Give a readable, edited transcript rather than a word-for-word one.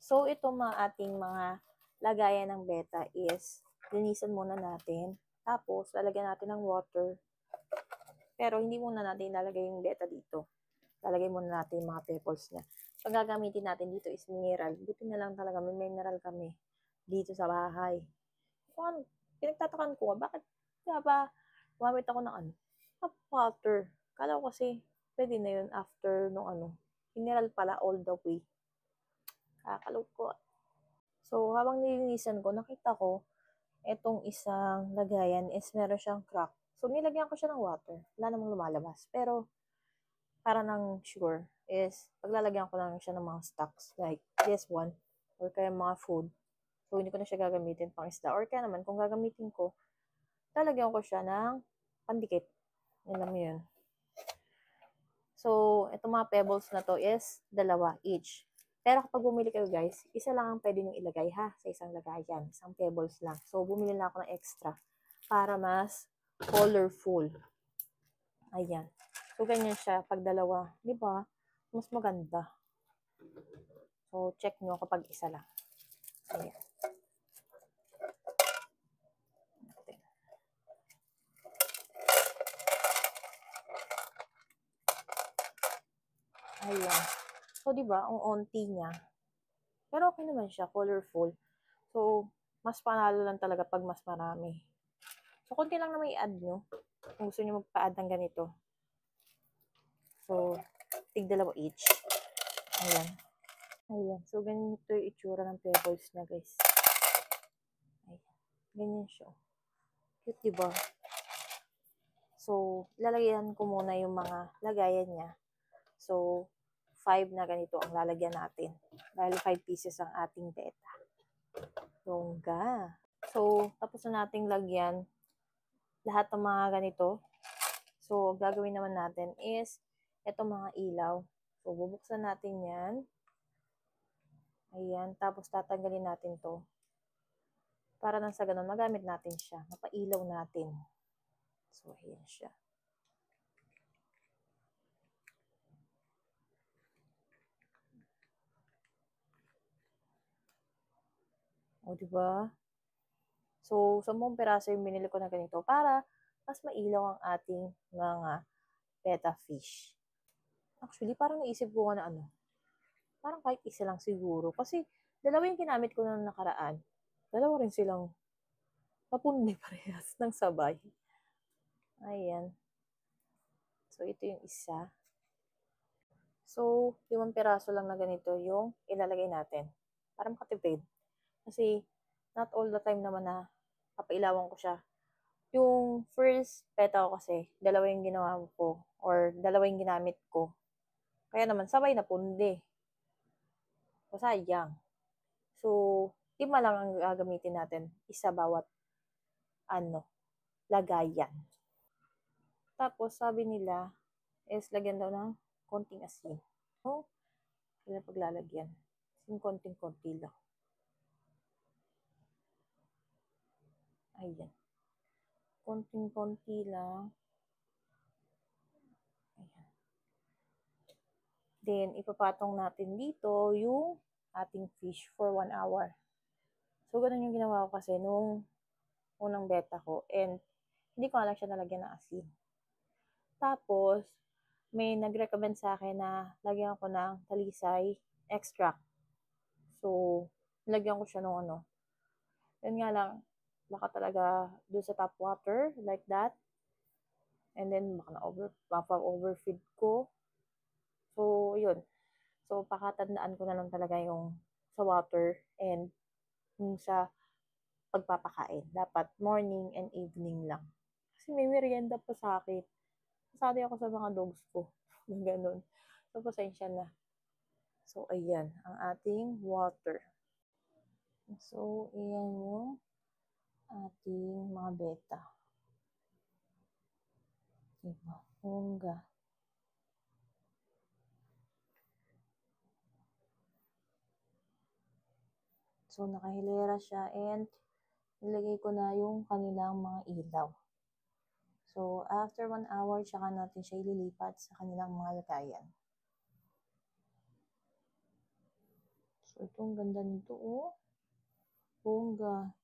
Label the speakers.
Speaker 1: So, ito mga ating mga lagayan ng beta is linisan muna natin. Tapos, lalagyan natin ng water. Pero, hindi muna natin ilalagay yung beta dito. Lalagay muna natin yung mga pebbles niya. So, ang gagamitin natin dito is mineral. Buti na lang talaga may mineral kami dito sa bahay. So, pinagtatakan ko, bakit nga ba gumamit ako ng water? Kala ko kasi pwede na yun after nung mineral pala all the way. Kakalungkot. So, habang nilinisan ko, nakita ko, etong isang lagayan is meron siyang crack. So, nilagyan ko siya ng water. Wala namang lumalabas. Pero, para nang sure, is paglalagyan ko lang siya ng mga stocks. Like, this one. Or kaya mga food. So, hindi ko na siya gagamitin pang isda. Or kaya naman, kung gagamitin ko, lalagyan ko siya ng pandikit. Alam mo yun. So, itong mga pebbles na to is 2 each. Pero kapag bumili kayo guys, isa lang ang pwede nyo ilagay ha, sa isang lagayan. Isang pebbles lang. So, bumili na ako ng extra para mas colorful. Ayan. So, ganyan siya pag dalawa. Di ba? Mas maganda. So, check nyo kapag isa lang. Ayan. Ayan. So, di ba, ang onti niya. Pero okay naman siya, colorful. So, mas panalo lang talaga pag mas marami. So, konti lang naman i-add nyo. Kung gusto nyo magpa-add ng ganito. So, tig 2 each. Ayan. Ayan. So, ganito yung itsura ng pebbles niya, guys. Ayan. Ganyan siya. Cute, diba? So, lalagyan ko muna yung mga lagayan niya. So, 5 na ganito ang lalagyan natin. Dahil 5 pieces ang ating beta. Longga. So, tapos na nating lagyan lahat ng mga ganito. So, gagawin naman natin is itong mga ilaw. So, bubuksan natin yan. Ayan. Tapos, tatanggalin natin to. Para nang sa ganun, magamit natin siya. Mapailaw natin. So, ayan siya. O, diba? So, 10 peraso yung binili ko na ganito para mas mailaw ang ating mga betta fish. Actually, parang naisip ko na parang kahit isa lang siguro. Kasi, dalawa yung ginamit ko na nakaraan. Dalawa rin silang napundi parehas ng sabay. Ayan. So, ito yung isa. So, 5 peraso lang na ganito yung ilalagay natin. Para makatipid. Kasi, not all the time naman na papailawan ko siya. Yung first beta ko kasi, 2 yung ginawa ko. Or 2 yung ginamit ko. Kaya naman, sabay na pundi. So, sayang. So, 5 lang ang gagamitin natin. Isa bawat lagayan. Tapos, sabi nila, is lagyan daw ng konting asin. So, yun ang paglalagyan. Asin konting-konti lang. Ayan. Konting-konti lang. Ayan. Then, ipapatong natin dito yung ating fish for 1 hour. So, ganun yung ginawa ko kasi nung unang beta ko. And, hindi ko lang siya nalagyan ng asin. Tapos, may nag-recommend sa akin na lagyan ko ng talisay extract. So, nilagyan ko siya ng Yun nga lang, baka talaga doon sa top water, like that. And then, baka overfeed ko. So, yun. So, pakatandaan ko na lang talaga yung sa water and yung sa pagpapakain. Dapat morning and evening lang. Kasi may merienda pa sa akin. Kasali ako sa mga dogs ko. Ganun. So, pasensya na. So, ayan. Ang ating water. So, ayan yung ating mga beta. Diba? Hongga. So, nakahilera siya and nilagay ko na yung kanilang mga ilaw. So, after 1 hour, tsaka natin siya ililipat sa kanilang mga lagayan. So, So, ito, ang ganda nito, oh. Bongga.